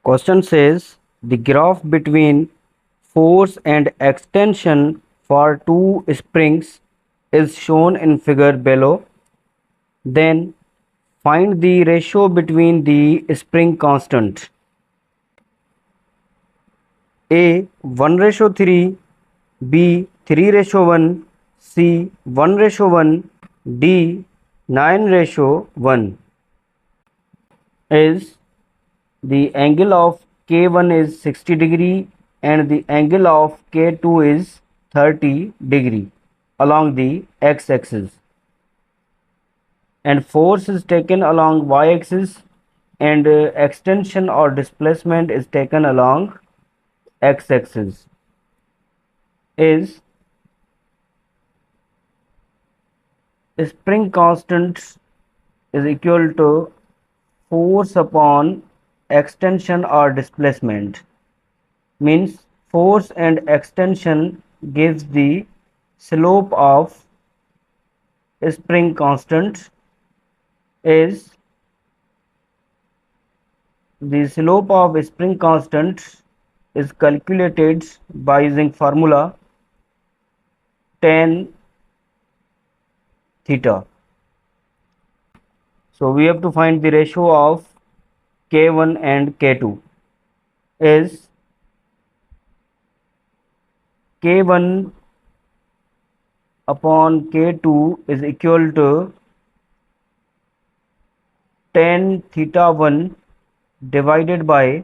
Question says the graph between force and extension for two springs is shown in figure below. Then find the ratio between the spring constant. A 1:3, B 3:1, C 1:1, D 9:1 is the angle of K1 is 60 degree and the angle of K2 is 30 degree along the x-axis, and force is taken along y-axis and extension or displacement is taken along x-axis. Is spring constant is equal to force upon extension or displacement, means force and extension gives the slope of spring constant is the slope of spring constant is calculated by using formula tan theta. So we have to find the ratio of K1 and K2 is K1 upon K2 is equal to tan theta 1 divided by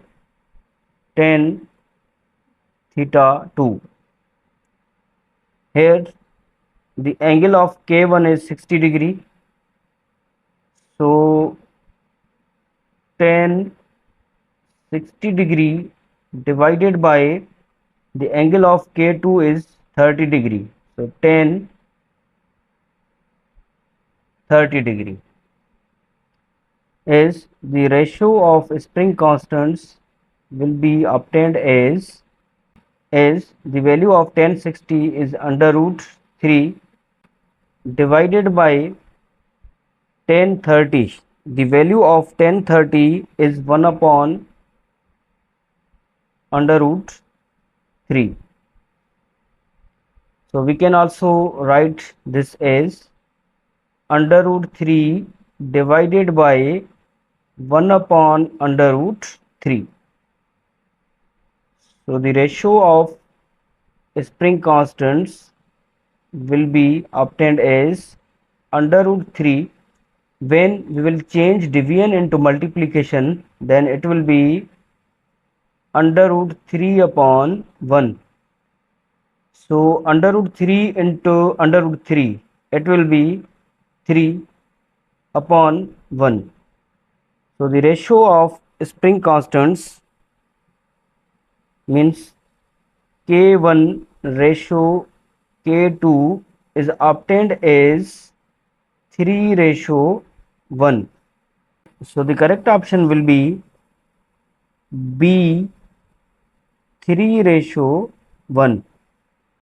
tan theta 2. Here the angle of K1 is 60 degree, so tan 60 degree divided by the angle of K2 is 30 degree, so tan 30 degree is the ratio of spring constants will be obtained as the value of tan 60 is under root 3 divided by tan 30. The value of tan 30 is 1 upon under root 3. So we can also write this as under root 3 divided by 1 upon under root 3. So the ratio of spring constants will be obtained as under root 3. When we will change division into multiplication, then it will be under root 3 upon 1. So under root 3 into under root 3, it will be 3 upon 1. So the ratio of spring constants means K1 ratio K2 is obtained as 3:1. So the correct option will be B 3:1.